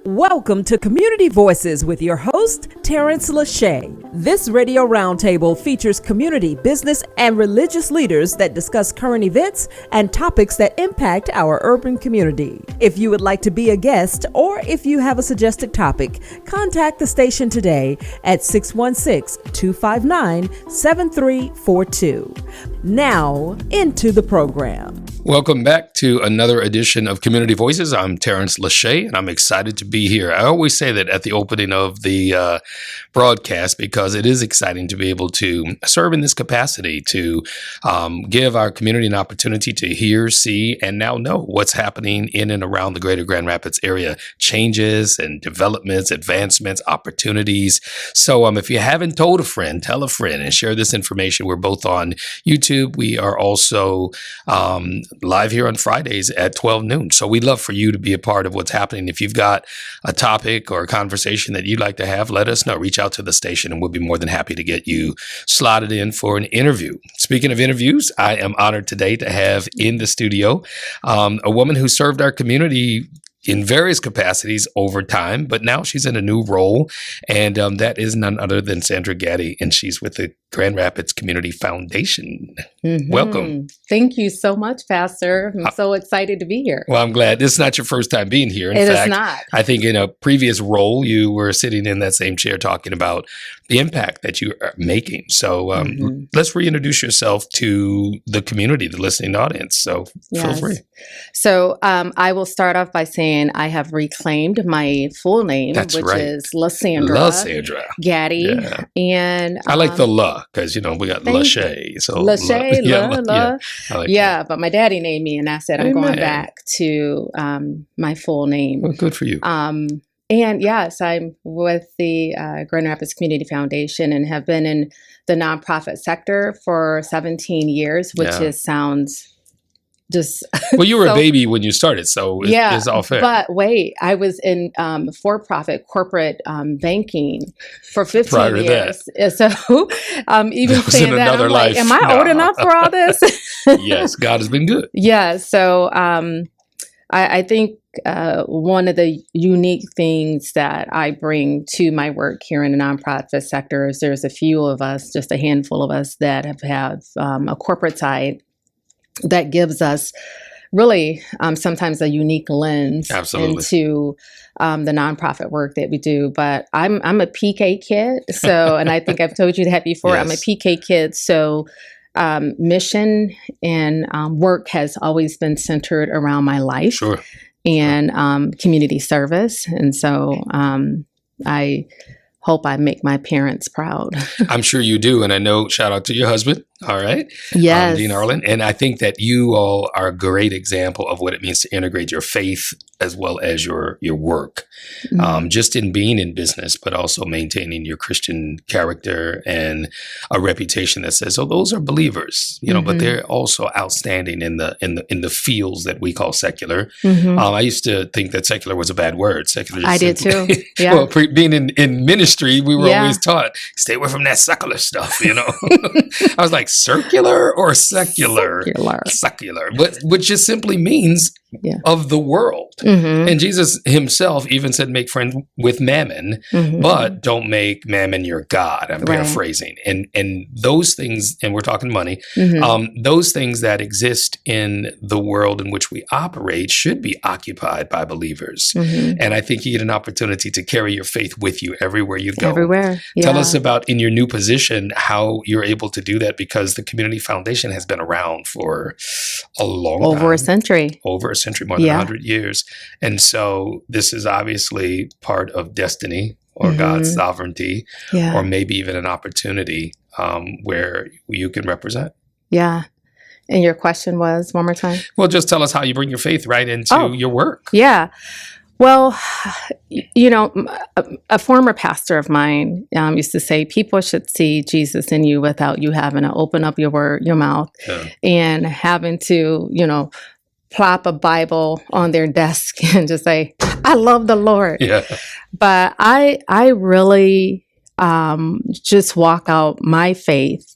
Welcome to Community Voices with your host, Terrence Lachey. This radio roundtable features community, business, and religious leaders that discuss current events and topics that impact our urban community. If you would like to be a guest or if you have a suggested topic, contact the station today at 616-259-7342. Now, into the program. Welcome back to another edition of Community Voices. I'm Terrence Lachey, and I'm excited to be here. I always say that at the opening of the broadcast because it is exciting to be able to serve in this capacity, to give our community an opportunity to hear, see, and now know what's happening in and around the greater Grand Rapids area. Changes and developments, advancements, opportunities. So if you haven't told a friend, tell a friend and share this information. We're both on YouTube. We are also live here on Fridays at 12 noon. So we'd love for you to be a part of what's happening. If you've got a topic or a conversation that you'd like to have, let us know. Reach out to the station and we'll be more than happy to get you slotted in for an interview. Speaking of interviews, I am honored today to have in the studio a woman who served our community in various capacities over time, but now she's in a new role, and that is none other than Lasandra Gaddy, and she's with the Grand Rapids Community Foundation. Mm-hmm. Welcome. Thank you so much, Pastor. I'm so excited to be here. Well, I'm glad. This is not your first time being here. In fact, it is not. I think in a previous role, you were sitting in that same chair talking about the impact that you are making. So let's reintroduce yourself to the community, the listening audience. So feel free. So I will start off by saying I have reclaimed my full name, which is Lasandra Gaddy. Yeah. And I like the La because, we got Lachey. So Lachey, but my daddy named me and I said, I'm going back to my full name. Well, good for you. And yes, I'm with the Grand Rapids Community Foundation and have been in the nonprofit sector for 17 years, which sounds just well, you were a baby when you started, so it's all fair. But wait, I was in for-profit corporate banking for 15 years. So even that saying that, I'm like, am I old enough for all this? Yes, God has been good. Yeah, so I think one of the unique things that I bring to my work here in the nonprofit sector is there's a few of us, just a handful of us, that have a corporate side that gives us really sometimes a unique lens into the nonprofit work that we do. But I'm a PK kid, so and I think I've told you that before. Yes. I'm a PK kid, so mission and work has always been centered around my life and community service, and so I hope I make my parents proud. I'm sure you do, and I know. Shout out to your husband. All right. Yes. Dean Arlen. And I think that you all are a great example of what it means to integrate your faith as well as your work, just in being in business, but also maintaining your Christian character and a reputation that says, oh, those are believers, but they're also outstanding in the fields that we call secular. I used to think that secular was a bad word. Secular. I did too. Yeah. Well, being in ministry, we were always taught, stay away from that secular stuff, I was like, circular or secular? Secular. But which just simply means of the world. And Jesus himself even said, make friends with mammon, but don't make mammon your God. I'm paraphrasing. And those things, and we're talking money, those things that exist in the world in which we operate should be occupied by believers. And I think you get an opportunity to carry your faith with you everywhere you go. Everywhere. Yeah. Tell us about, in your new position, how you're able to do that, because the Community Foundation has been around for a long time. Over a century, more than 100 years. And so this is obviously part of destiny or God's sovereignty, or maybe even an opportunity where you can represent. Yeah. And your question was, one more time? Well, just tell us how you bring your faith right into your work. Yeah. Well, a former pastor of mine used to say, people should see Jesus in you without you having to open up your mouth and having to, plop a Bible on their desk and just say, I love the Lord. Yeah. But I really just walk out my faith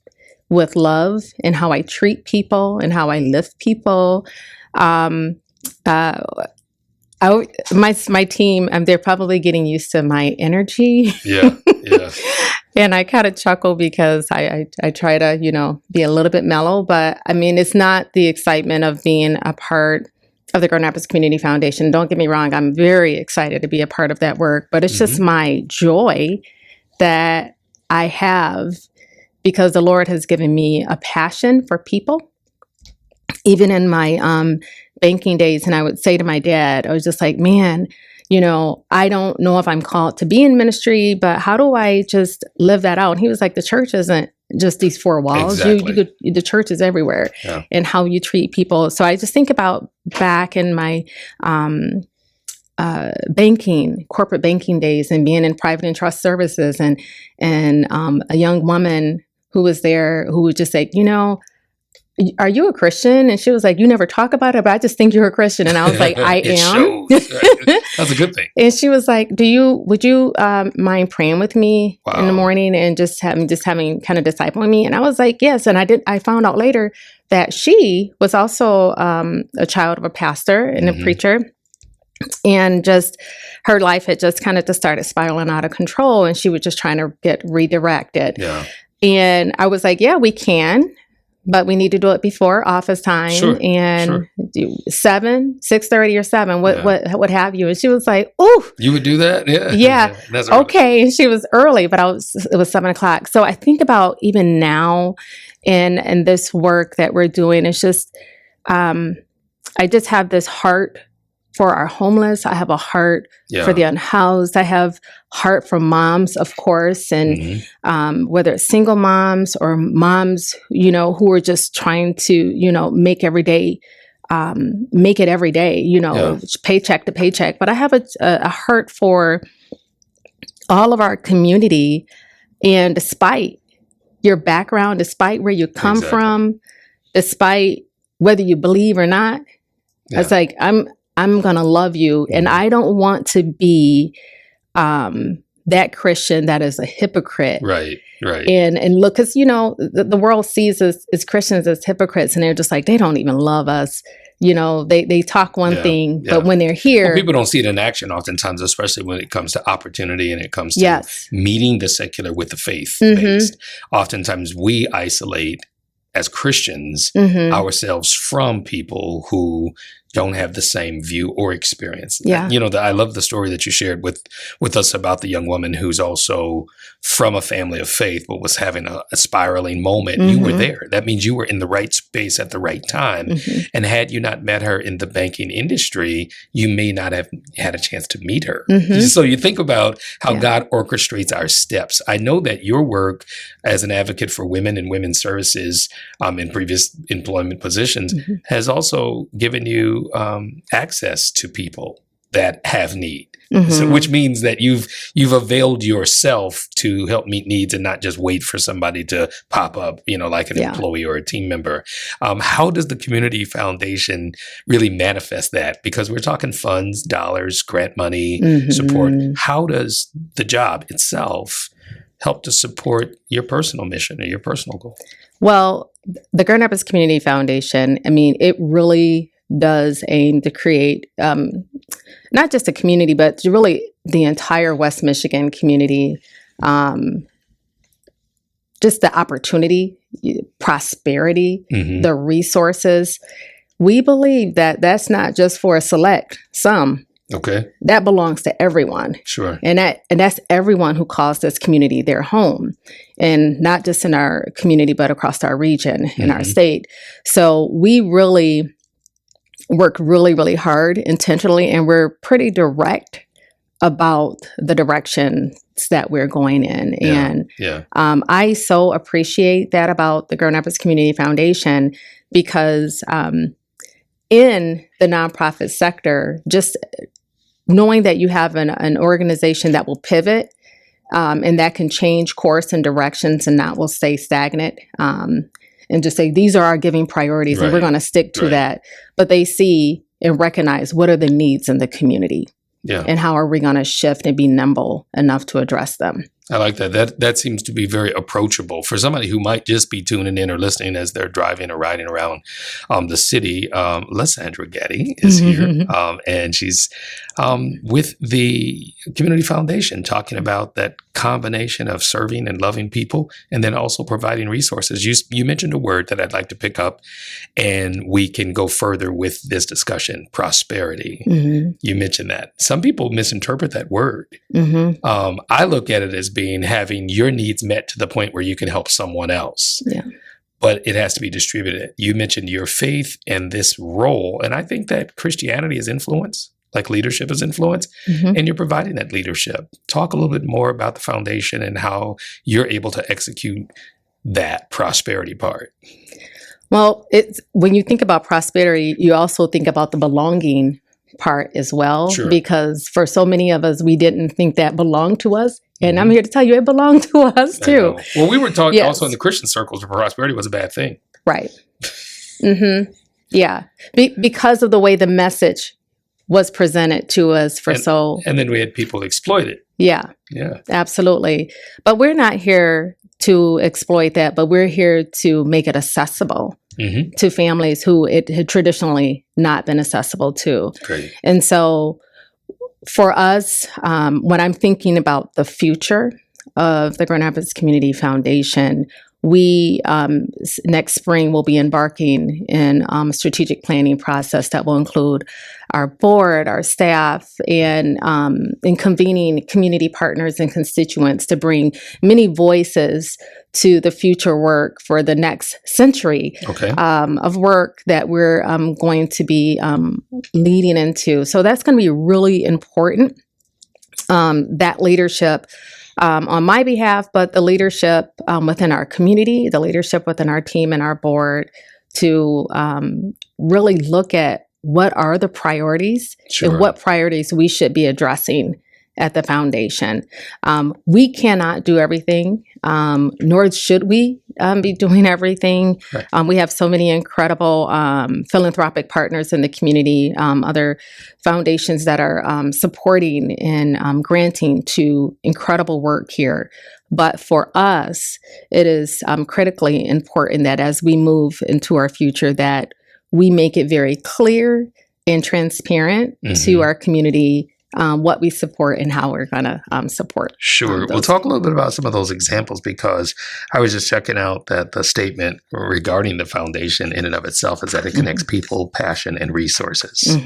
with love and how I treat people and how I lift people. My team, they're probably getting used to my energy. Yeah. Yeah. And I kind of chuckle because I try to, be a little bit mellow, but I mean, it's not the excitement of being a part of the Grand Rapids Community Foundation. Don't get me wrong. I'm very excited to be a part of that work, but it's just my joy that I have because the Lord has given me a passion for people. Even in my banking days, and I would say to my dad, I was just like, man, I don't know if I'm called to be in ministry, but how do I just live that out? And he was like, the church isn't just these four walls. Exactly. The church is everywhere, Yeah. and how you treat people. So I just think about back in my corporate banking days, and being in private and trust services, and a young woman who was there who would just say, are you a Christian? And she was like, you never talk about it, but I just think you're a Christian. And I was like, I am. Shows, right? That's a good thing. And she was like, would you mind praying with me in the morning and just having kind of discipling me? And I was like, yes. And I found out later that she was also a child of a pastor and a preacher. And just her life had just kind of just started spiraling out of control. And she was just trying to get redirected. Yeah. And I was like, yeah, we can. But we need to do it before office time, and 6:30 or 7, what have you. And she was like, "Oh, you would do that? Yeah, yeah, that's early. Okay." And she was early, but it was 7:00. So I think about even now, and this work that we're doing. It's just, I just have this heart for our homeless. I have a heart for the unhoused. I have heart for moms, of course, and whether it's single moms or moms, who are just trying to, make it every day, paycheck to paycheck. But I have a heart for all of our community, and despite your background, despite where you come from, despite whether you believe or not, it's like I'm going to love you. And I don't want to be that Christian that is a hypocrite. Right. And look, because, the world sees us as Christians as hypocrites, and they're just like, they don't even love us. They talk one thing, but when they're here. Well, people don't see it in action oftentimes, especially when it comes to opportunity and it comes to meeting the secular with the faith-based. Oftentimes we isolate as Christians ourselves from people who don't have the same view or experience. Yeah. I love the story that you shared with us about the young woman who's also from a family of faith, but was having a spiraling moment. You were there. That means you were in the right space at the right time. And had you not met her in the banking industry, you may not have had a chance to meet her. So you think about how God orchestrates our steps. I know that your work as an advocate for women and women's services in previous employment positions has also given you access to people that have need. So, which means that you've availed yourself to help meet needs and not just wait for somebody to pop up, like an employee or a team member. How does the Community Foundation really manifest that? Because we're talking funds, dollars, grant money, support. How does the job itself help to support your personal mission or your personal goal? Well, the Grand Rapids Community Foundation, it really does aim to create not just a community, but really the entire West Michigan community, just the opportunity, prosperity, the resources. We believe that that's not just for a select some. Okay. That belongs to everyone. Sure. And that's everyone who calls this community their home, and not just in our community, but across our region, in our state. So we really work really, really hard intentionally, and we're pretty direct about the directions that we're going in. I so appreciate that about the Grand Rapids Community Foundation, because in the nonprofit sector, just knowing that you have an organization that will pivot and that can change course and directions and not will stay stagnant, and just say, these are our giving priorities and we're going to stick to that. But they see and recognize what are the needs in the community and how are we going to shift and be nimble enough to address them. I like that. That seems to be very approachable for somebody who might just be tuning in or listening as they're driving or riding around the city. Lasandra Gaddy is here, and she's with the Community Foundation, talking about that combination of serving and loving people, and then also providing resources. You mentioned a word that I'd like to pick up, and we can go further with this discussion: prosperity. You mentioned that. Some people misinterpret that word. I look at it as being having your needs met to the point where you can help someone else. Yeah. But it has to be distributed. You mentioned your faith and this role. And I think that Christianity is influence, like leadership is influence, and you're providing that leadership. Talk a little bit more about the foundation and how you're able to execute that prosperity part. Well, when you think about prosperity, you also think about the belonging part as well, because for so many of us, we didn't think that belonged to us. And I'm here to tell you, it belonged to us too. Well, we were taught also in the Christian circles that prosperity was a bad thing. Right. Yeah. Because of the way the message was presented to us and then we had people exploit it. Yeah. Absolutely. But we're not here to exploit that, but we're here to make it accessible to families who it had traditionally not been accessible to. Great. And so for us, when I'm thinking about the future of the Grand Rapids Community Foundation, we next spring will be embarking in a strategic planning process that will include our board, our staff, and convening community partners and constituents to bring many voices to the future work for the next century of work that we're going to be leading into. So that's going to be really important, that leadership on my behalf, but the leadership within our community, the leadership within our team and our board to really look at what are the priorities and what priorities we should be addressing at the foundation. We cannot do everything, nor should we be doing everything. We have so many incredible philanthropic partners in the community, other foundations that are supporting and granting to incredible work here. But for us, it is critically important that as we move into our future, that we make it very clear and transparent to our community what we support and how we're going to support. Sure. We'll talk a little bit about some of those examples, because I was just checking out that the statement regarding the foundation in and of itself is that it connects people, passion, and resources.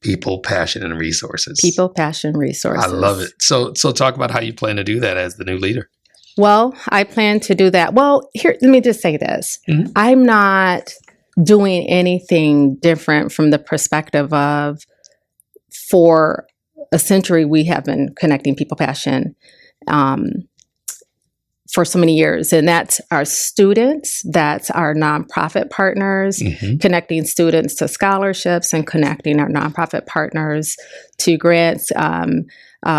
People, passion, and resources. People, passion, resources. I love it. So talk about how you plan to do that as the new leader. Well, I plan to do that. Well, here, let me just say this. I'm not doing anything different from the perspective of, for a century, we have been connecting people, passion for so many years. And that's our students, that's our nonprofit partners, connecting students to scholarships and connecting our nonprofit partners to grants,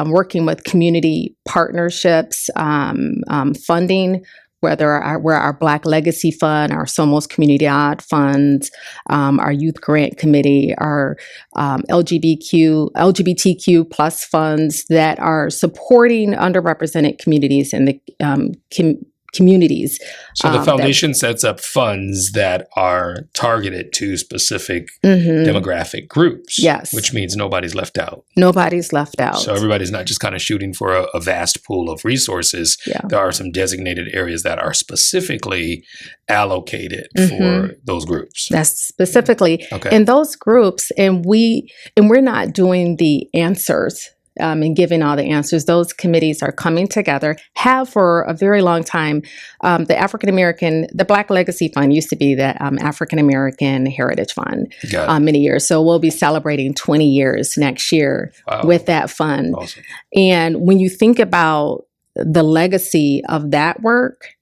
working with community partnerships, funding, where our Black Legacy Fund, our Somos Community Odd Funds, our Youth Grant Committee, our LGBTQ plus funds that are supporting underrepresented communities and the communities. So the foundation sets up funds that are targeted to specific demographic groups. Yes. Which means nobody's left out. Nobody's left out. So everybody's not just kind of shooting for a vast pool of resources. There are some designated areas that are specifically allocated for those groups. That's specifically in those groups. And we're not doing the answers and giving all the answers. Those committees are coming together, have for a very long time. The Black Legacy Fund used to be the African American Heritage Fund many years. So we'll be celebrating 20 years next year with that fund. Awesome. And when you think about the legacy of that work,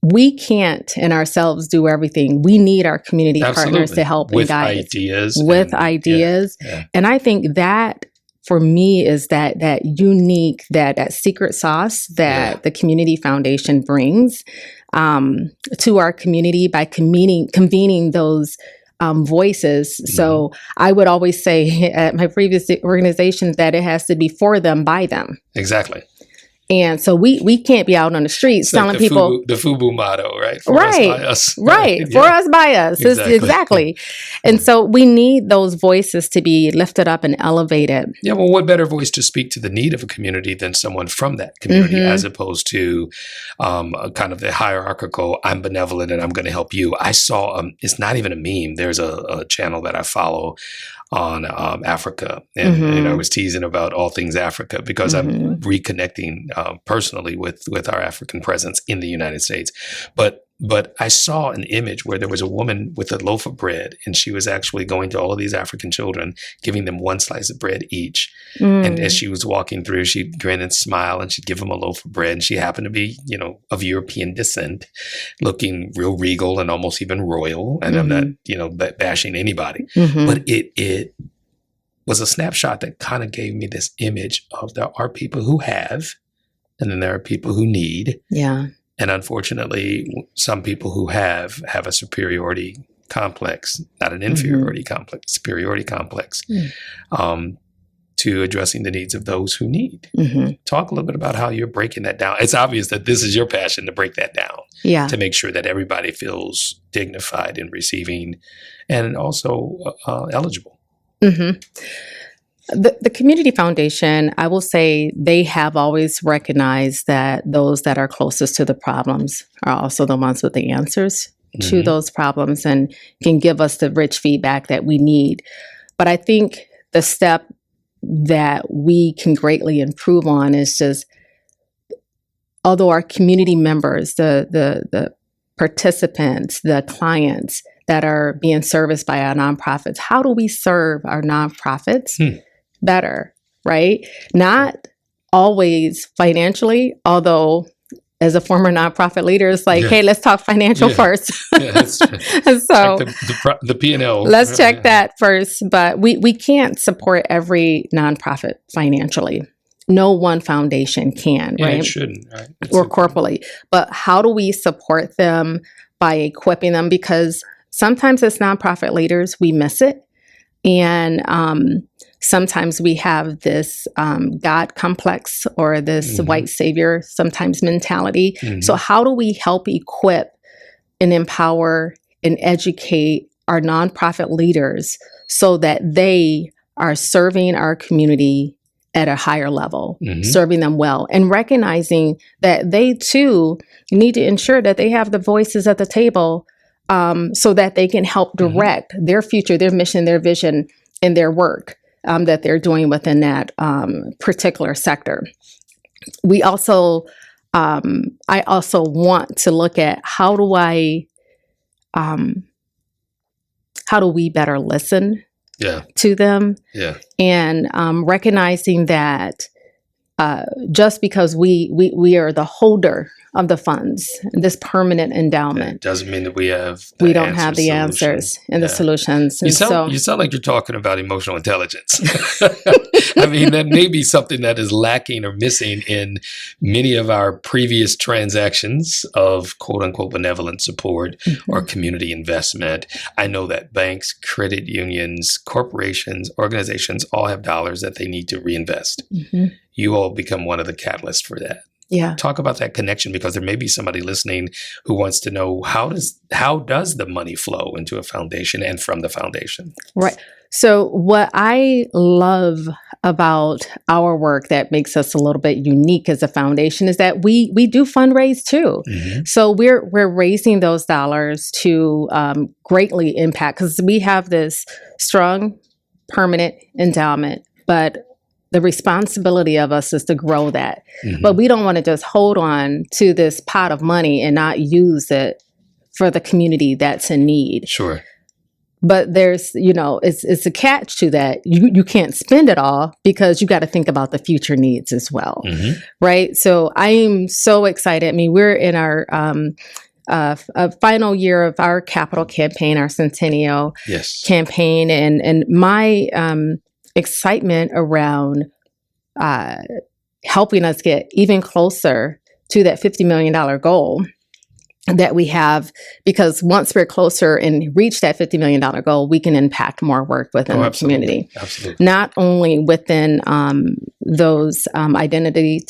we can't in ourselves do everything. We need our community partners to help and guide ideas. With ideas. And I think that, for me, is that unique, that secret sauce that the Community Foundation brings to our community by convening those voices. So I would always say at my previous organizations that it has to be for them, by them. Exactly. And so we can't be out on the streets It's telling like the people the FUBU motto, right? For right, us, by us. right, for us, by us. Exactly. And so we need those voices to be lifted up and elevated. Yeah, well, what better voice to speak to the need of a community than someone from that community, as opposed to kind of the hierarchical, I'm benevolent and I'm going to help you. I saw, it's not even a meme. There's a channel that I follow on Africa. And I was teasing about all things Africa because I'm reconnecting personally with our African presence in the United States. But I saw an image where there was a woman with a loaf of bread, and she was actually going to all of these African children, giving them one slice of bread each. And as she was walking through, she'd grin and smile, and she'd give them a loaf of bread. And she happened to be, of European descent, looking real regal and almost even royal. And I'm not, bashing anybody. But it was a snapshot that kind of gave me this image of there are people who have, and then there are people who need. Yeah. And unfortunately, some people who have a superiority complex, not an inferiority complex, superiority complex, to addressing the needs of those who need. Talk a little bit about how you're breaking that down. It's obvious that this is your passion to break that down, to make sure that everybody feels dignified in receiving and also eligible. The Community Foundation, I will say they have always recognized that those that are closest to the problems are also the ones with the answers to those problems and can give us the rich feedback that we need. But I think the step that we can greatly improve on is just, although our community members, the participants, the clients that are being serviced by our nonprofits, how do we serve our nonprofits better, right? Not always financially, although as a former nonprofit leader, it's like, hey, let's talk financial first. So the P&L. Let's check that first. But we can't support every nonprofit financially. No one foundation can, right? It shouldn't, right? Or corporately. But how do we support them by equipping them? Because sometimes as nonprofit leaders, we miss it. And sometimes we have this God complex or this white savior sometimes mentality. So how do we help equip and empower and educate our nonprofit leaders so that they are serving our community at a higher level, serving them well, and recognizing that they too need to ensure that they have the voices at the table so that they can help direct their future, their mission, their vision, and their work that they're doing within that particular sector. We also, I also want to look at how do we better listen to them, and recognizing that just because we are the holder of the funds, this permanent endowment, doesn't mean that we don't have the answers and the solutions. You sound like you're talking about emotional intelligence. I mean, that may be something that is lacking or missing in many of our previous transactions of quote unquote benevolent support or community investment. I know that banks, credit unions, corporations, organizations all have dollars that they need to reinvest. You all become one of the catalysts for that. Talk about that connection, because there may be somebody listening who wants to know how does the money flow into a foundation and from the foundation? Right. So what I love about our work that makes us a little bit unique as a foundation is that we do fundraise too. So we're raising those dollars to greatly impact, because we have this strong permanent endowment, but the responsibility of us is to grow that. But we don't want to just hold on to this pot of money and not use it for the community that's in need. Sure. But there's, it's a catch to that. You can't spend it all, because you got to think about the future needs as well. Right. So I am so excited. I mean, we're in our final year of our capital campaign, our Centennial campaign. And my excitement around helping us get even closer to that $50 million goal that we have, because once we're closer and reach that $50 million goal, we can impact more work within the community. Absolutely. Not only within those identity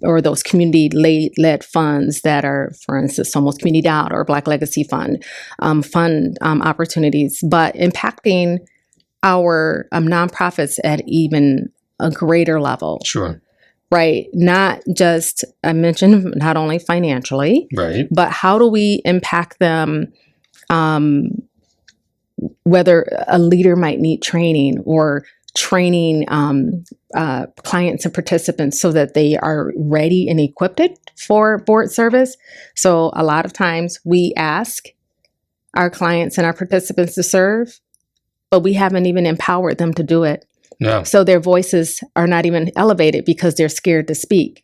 or those community-led funds that are, for instance, almost Community Out or Black Legacy Fund opportunities, but impacting our nonprofits at even a greater level. Sure. Right. Not just, I mentioned, not only financially, right, but how do we impact them, whether a leader might need training or training clients and participants so that they are ready and equipped for board service. So a lot of times we ask our clients and our participants to serve, but we haven't even empowered them to do it. No. So their voices are not even elevated because they're scared to speak.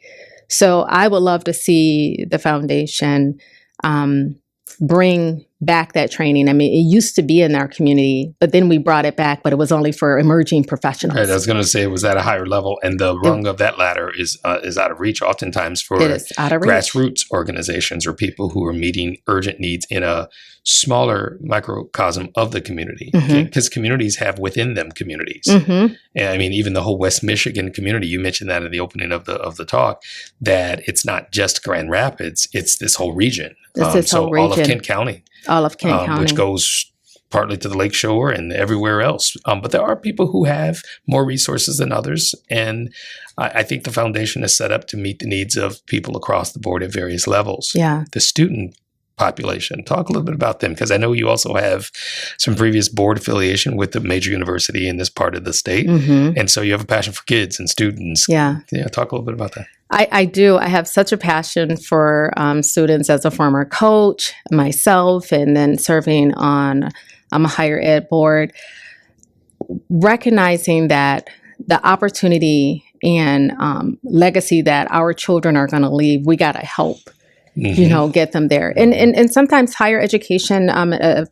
So I would love to see the foundation bring back that training. I mean, it used to be in our community, but then we brought it back, but it was only for emerging professionals. Right, I was going to say it was at a higher level, and the rung of that ladder is out of reach oftentimes for grassroots organizations or people who are meeting urgent needs in a smaller microcosm of the community, because communities have within them communities. And I mean, even the whole West Michigan community, you mentioned that in the opening of the talk, that it's not just Grand Rapids, it's this whole region. All of Kent County. All of Kent County. Which goes partly to the lakeshore and everywhere else. But there are people who have more resources than others. And I think the foundation is set up to meet the needs of people across the board at various levels. Yeah. The student population, talk a little bit about them, because I know you also have some previous board affiliation with the major university in this part of the state. And so you have a passion for kids and students. Yeah. Talk a little bit about that. I do. I have such a passion for students as a former coach myself, and then serving on a higher ed board, recognizing that the opportunity and legacy that our children are going to leave, we got to help. Get them there. And sometimes higher education, not a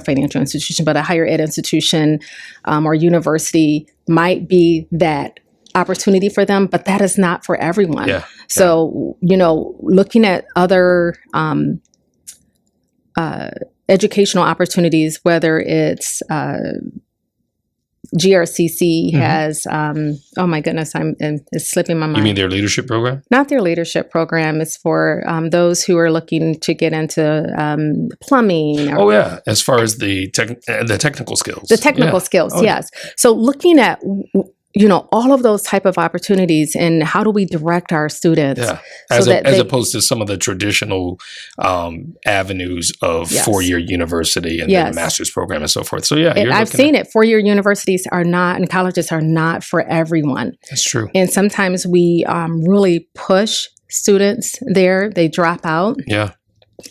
financial institution, but a higher ed institution or university might be that opportunity for them, but that is not for everyone. So, looking at other educational opportunities, whether it's GRCC has, oh my goodness, it's slipping my mind. You mean their leadership program? Not their leadership program. It's for those who are looking to get into plumbing. As far as the technical skills. The technical skills, yes. So looking at all of those type of opportunities, and how do we direct our students? As opposed to some of the traditional avenues of four-year university and then a master's program and so forth. So I've seen it. Four-year universities are not, and colleges are not for everyone. That's true. And sometimes we really push students there. They drop out.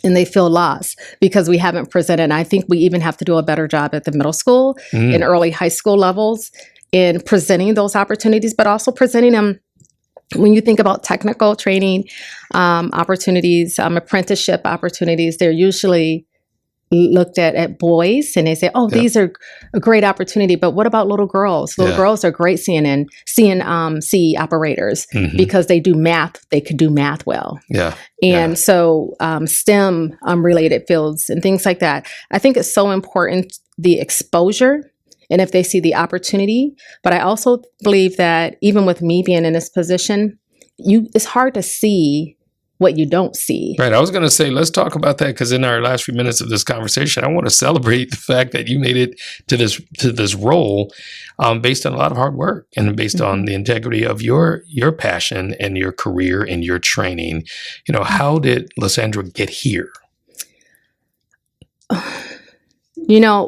And they feel lost because we haven't presented. And I think we even have to do a better job at the middle school and early high school levels in presenting those opportunities, but also presenting them when you think about technical training opportunities, apprenticeship opportunities. They're usually looked at boys, and they say, these are a great opportunity. But what about little girls? Little girls are great CNC operators because they do math. They could do math well. And so STEM related fields and things like that. I think it's so important, the exposure, and if they see the opportunity. But I also believe that even with me being in this position, it's hard to see what you don't see. Right. I was going to say, let's talk about that, because in our last few minutes of this conversation, I want to celebrate the fact that you made it to this role based on a lot of hard work and based on the integrity of your passion and your career and your training. How did Lasandra get here?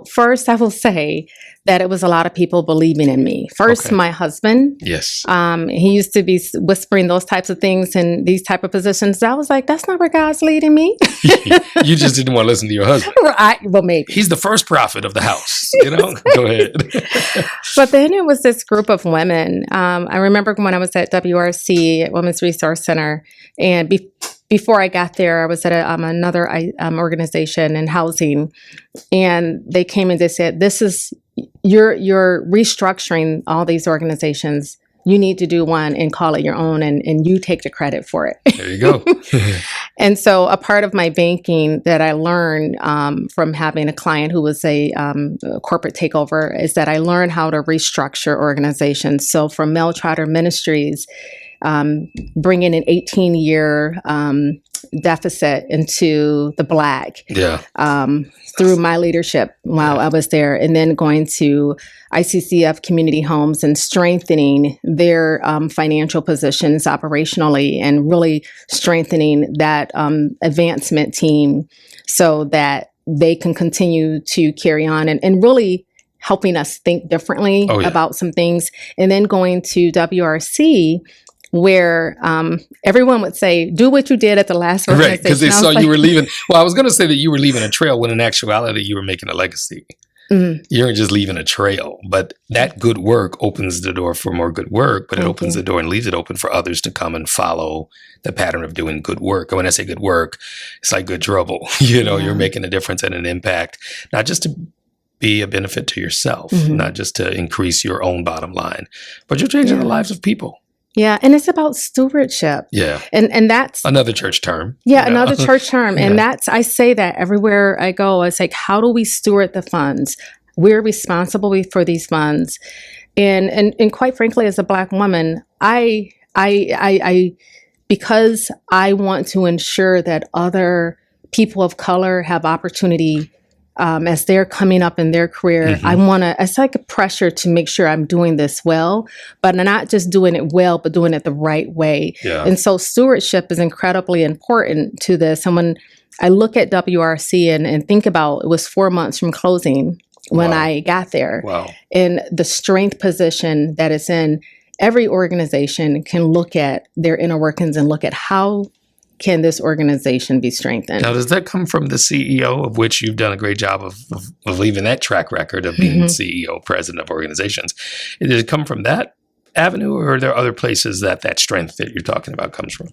First I will say that it was a lot of people believing in me. First, my husband. Yes. He used to be whispering those types of things in these type of positions. I was like, that's not where God's leading me. You just didn't want to listen to your husband. Well, maybe. He's the first prophet of the house. Go ahead. But then it was this group of women. I remember when I was at WRC, Women's Resource Center, and before I got there, I was at another organization in housing, and they came and they said, you're restructuring all these organizations. You need to do one and call it your own, and you take the credit for it. There you go. And so a part of my banking that I learned from having a client who was a corporate takeover is that I learned how to restructure organizations. So from Mel Trotter Ministries, bringing an 18-year deficit into the black through my leadership while I was there, and then going to ICCF Community Homes and strengthening their financial positions operationally and really strengthening that advancement team so that they can continue to carry on and really helping us think differently about some things. And then going to WRC, where everyone would say, do what you did at the last organization. Right, because they saw you were leaving. Well, I was going to say that you were leaving a trail when in actuality you were making a legacy. Mm-hmm. You weren't just leaving a trail, but that good work opens the door for more good work, but it opens the door and leaves it open for others to come and follow the pattern of doing good work. And when I say good work, it's like good trouble. You're making a difference and an impact, not just to be a benefit to yourself, not just to increase your own bottom line, but you're changing the lives of people. Yeah. And it's about stewardship. Yeah. And that's another church term. Yeah. Another church term. And I say that everywhere I go, it's like, how do we steward the funds? We're responsible for these funds. And quite frankly, as a Black woman, I because I want to ensure that other people of color have opportunity as they're coming up in their career, it's like a pressure to make sure I'm doing this well, but not just doing it well, but doing it the right way. Yeah. And so stewardship is incredibly important to this. And when I look at WRC and think about, it was 4 months from closing when I got there. Wow. And the strength position that it's in, every organization can look at their inner workings and look at how can this organization be strengthened? Now, does that come from the CEO, of which you've done a great job of leaving that track record of being CEO, president of organizations? Does it come from that avenue, or are there other places that strength that you're talking about comes from?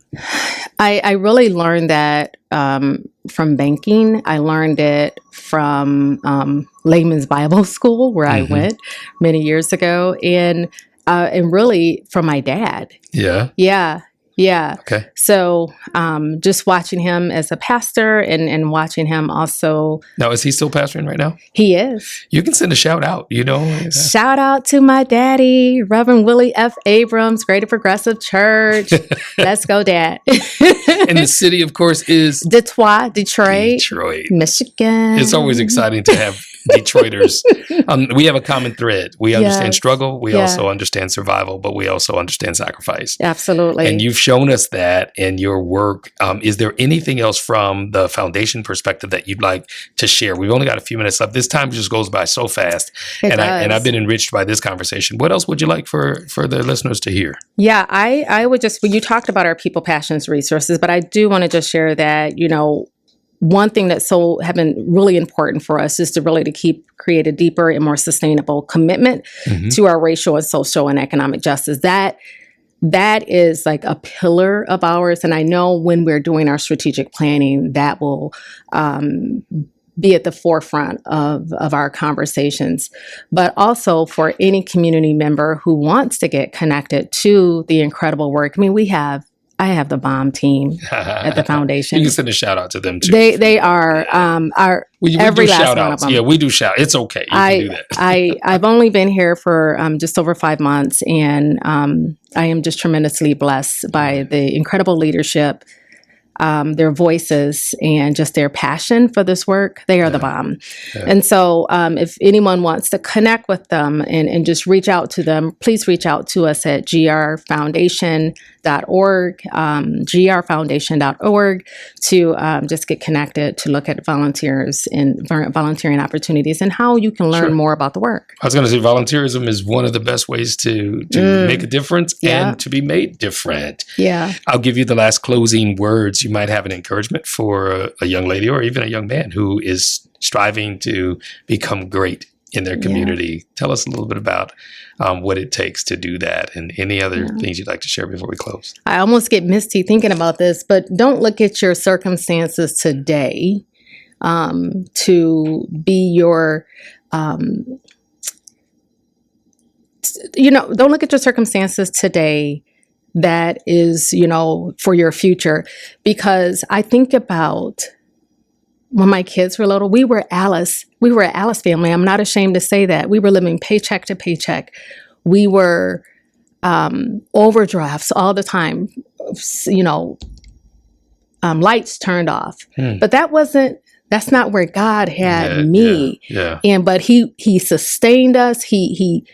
I really learned that from banking. I learned it from Layman's Bible School, where I went many years ago, and really from my dad. Yeah. Yeah. Yeah. Okay. So just watching him as a pastor and watching him also. Now, is he still pastoring right now? He is. You can send a shout out, Shout out to my daddy, Reverend Willie F. Abrams, Greater Progressive Church. Let's go, Dad. And the city, of course, is Detroit, Michigan. It's always exciting to have Detroiters. We have a common thread. We understand struggle. We also understand survival, but we also understand sacrifice. Absolutely. And you've shown us that in your work. Is there anything else from the foundation perspective that you'd like to share? We've only got a few minutes left. This time just goes by so fast. I've been enriched by this conversation. What else would you like for the listeners to hear? Yeah, I would just, when you talked about our people, passions, resources, but I do want to just share that, one thing that's have been really important for us is to really create a deeper and more sustainable commitment to our racial and social and economic justice. That is like a pillar of ours. And I know when we're doing our strategic planning, that will be at the forefront of our conversations. But also for any community member who wants to get connected to the incredible work. I mean, I have the bomb team at the foundation. You can send a shout out to them too. They are we every do last shout one outs. of them. Yeah, we do shout. It's okay. You can do that. I've only been here for just over 5 months, and I am just tremendously blessed by the incredible leadership, their voices, and just their passion for this work. They are the bomb. Yeah. And so if anyone wants to connect with them and just reach out to them, please reach out to us at grfoundation.org, grfoundation.org, to just get connected, to look at volunteers and volunteering opportunities and how you can learn more about the work. I was going to say volunteerism is one of the best ways to make a difference and to be made different. Yeah. I'll give you the last closing words. You might have an encouragement for a young lady or even a young man who is striving to become great in their community. Tell us a little bit about what it takes to do that and any other things you'd like to share before we close. I almost get misty thinking about this, but don't look at your circumstances today to be your, don't look at your circumstances today that is, for your future. Because I think about when my kids were little, we were Alice family. I'm not ashamed to say that. We were living paycheck to paycheck. We were overdrafts all the time, lights turned off. But that's not where God had me. But he sustained us. He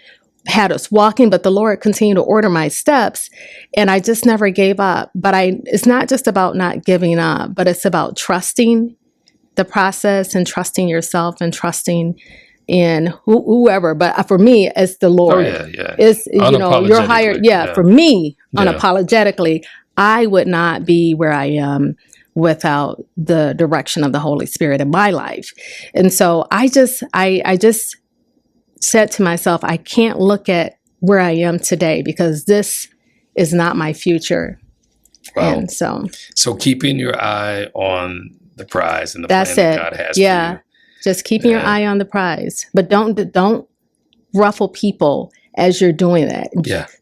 had us walking, but the Lord continued to order my steps, and I just never gave up. But it's not just about not giving up, but it's about trusting the process and trusting yourself and trusting in whoever. But for me, it's the Lord. It's, you're hired. For me, unapologetically, I would not be where I am without the direction of the Holy Spirit in my life. And so I just said to myself, I can't look at where I am today because this is not my future. Wow. And so keeping your eye on the prize and the plan that God has for you. Just keeping your eye on the prize, but don't ruffle people as you're doing that.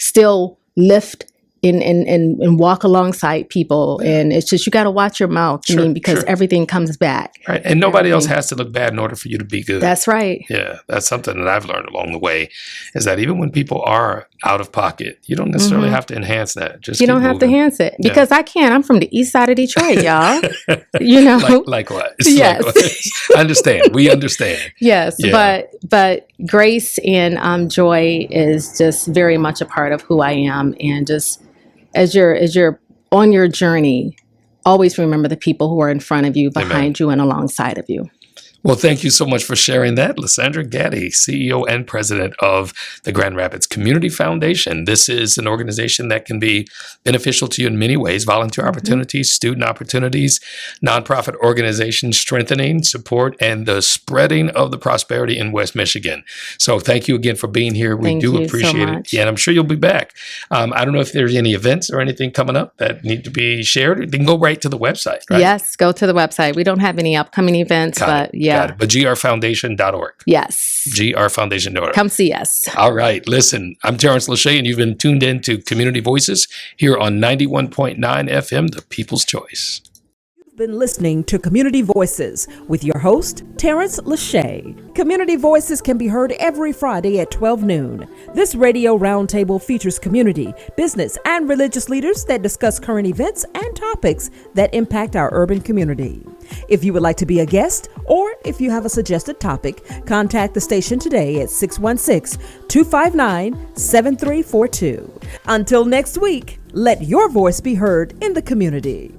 Still lift and walk alongside people. And it's just, you got to watch your mouth. Because everything comes back. Right. And nobody else has to look bad in order for you to be good. That's right. Yeah. That's something that I've learned along the way, is that even when people are out of pocket, you don't necessarily have to enhance that. You don't have to enhance it, because I can't. I'm from the east side of Detroit, y'all. Likewise. Yes. Likewise. I understand. We understand. Yes. Yeah. But grace and joy is just very much a part of who I am. And just as you're on your journey, always remember the people who are in front of you, behind you, and alongside of you. Well, thank you so much for sharing that, Lasandra Gaddy, CEO and president of the Grand Rapids Community Foundation. This is an organization that can be beneficial to you in many ways: volunteer opportunities, student opportunities, nonprofit organizations, strengthening, support, and the spreading of the prosperity in West Michigan. So thank you again for being here. We do appreciate it. Yeah, and I'm sure you'll be back. I don't know if there's any events or anything coming up that need to be shared. You can go right to the website, right? Yes, go to the website. We don't have any upcoming events, but But grfoundation.org. Yes. grfoundation.org. Come see us. All right. Listen, I'm Terrence Lachey, and you've been tuned in to Community Voices here on 91.9 FM, The People's Choice. You've been listening to Community Voices with your host, Terrence Lachey. Community Voices can be heard every Friday at 12 noon. This radio roundtable features community, business, and religious leaders that discuss current events and topics that impact our urban community. If you would like to be a guest, or if you have a suggested topic, contact the station today at 616-259-7342. Until next week, let your voice be heard in the community.